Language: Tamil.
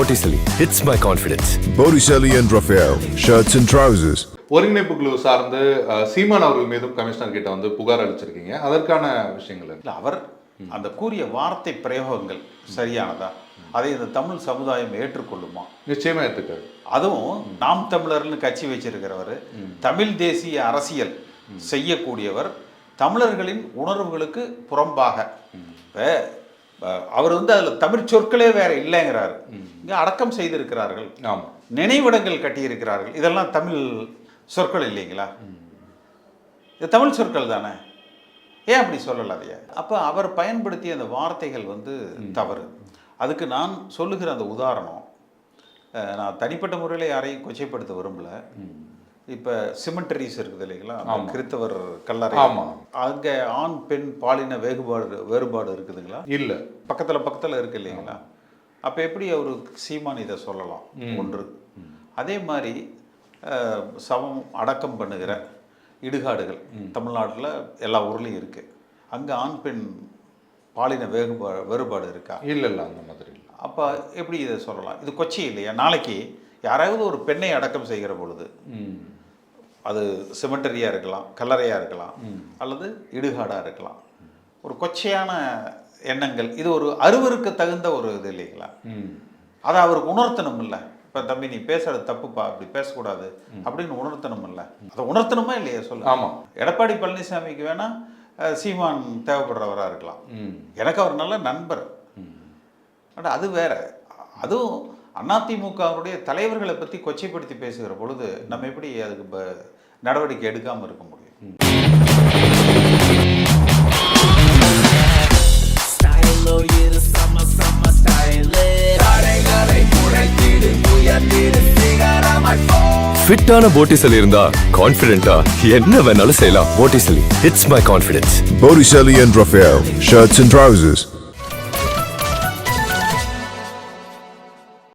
Botticelli, it's my confidence. Botticelli and Raphael, shirts and trousers. ஒருங்கிணைப்பு குழு சார்ந்து சீமான் அவர்கள் மீதும் கமிஷனர் கிட்ட வந்து புகார் அளிச்சிருக்கீங்க. அதற்கான விஷயங்கள் இல்லை, அவர் அந்த கூறிய வார்த்தை பிரயோகங்கள் சரியானதா? அதை இந்த தமிழ் சமுதாயம் ஏற்றுக்கொள்ளுமா? நிச்சயமா ஏற்றுக்காது. அதுவும் நாம் தமிழர்னு கட்சி வச்சிருக்கிறவர், தமிழ் தேசிய அரசியல் செய்யக்கூடியவர், தமிழர்களின் உணர்வுகளுக்கு புறம்பாக அவர் வந்து அதில் தமிழ் சொற்களே வேற இல்லைங்கிறாரு. இங்கே அடக்கம் செய்திருக்கிறார்கள், நினைவிடங்கள் கட்டியிருக்கிறார்கள், இதெல்லாம் தமிழ் சொற்கள் இல்லைங்களா? இது தமிழ் சொற்கள் தானே, ஏன் அப்படி சொல்லலாதையா? அப்போ அவர் பயன்படுத்திய அந்த வார்த்தைகள் வந்து தவறு. அதுக்கு நான் சொல்லுகிற அந்த உதாரணம், நான் தனிப்பட்ட முறையில் யாரையும் கொச்சைப்படுத்த விரும்பலை. இப்போ சிமெண்ட்ரிஸ் இருக்குது இல்லைங்களா, கிறித்தவர் கல்லறை, அங்கே ஆண் பெண் பாலின வேறுபாடு இருக்குதுங்களா? இல்லை, பக்கத்தில் இருக்கு இல்லைங்களா? அப்போ எப்படி அவர் சீமான் இதை சொல்லலாம்? ஒன்று. அதே மாதிரி சமம் அடக்கம் பண்ணுகிற இடுகாடுகள் தமிழ்நாட்டில் எல்லா ஊர்லேயும் இருக்குது. அங்கே ஆண் பெண் பாலின வேறுபாடு இருக்கா? இல்லை, அந்த மாதிரி இல்லை. அப்போ எப்படி இதை சொல்லலாம்? இது கொச்சி இல்லையா? நாளைக்கு யாராவது ஒரு பெண்ணை அடக்கம் செய்கிற பொழுது அது சிமெண்டரியாக இருக்கலாம், கல்லறையாக இருக்கலாம், அல்லது இடுகாடாக இருக்கலாம், ஒரு கொச்சையான எண்ணங்கள், இது ஒரு அருவருக்கு தகுந்த ஒரு இது இல்லைங்களா? அதை அவருக்கு உணர்த்தணும் இல்லை? இப்போ தம்பி நீ பேசுறது தப்புப்பா, அப்படி பேசக்கூடாது அப்படின்னு உணர்த்தணும் இல்லை? அதை உணர்த்தணுமா இல்லையா சொல்லு? ஆமாம். எடப்பாடி பழனிசாமிக்கு வேணா சீமான் தேவைப்படுறவராக இருக்கலாம், எனக்கு அவர் நல்ல நண்பர், ஆனால் அது வேற. அதுவும் அதிமுகவுடைய தலைவர்களை பற்றி கொச்சைப்படுத்தி பேசுகிற பொழுது நம்ம எப்படி அதுக்கு நடவடிக்கை எடுக்காமல் இருக்க முடியும்? ஃபிட்டான Botticelli இருந்தா கான்ஃபிடென்ட்டா என்ன வேணாலும் செய்யலாம். Botticelli, it's my confidence. Botticelli and Raphael, shirts and trousers.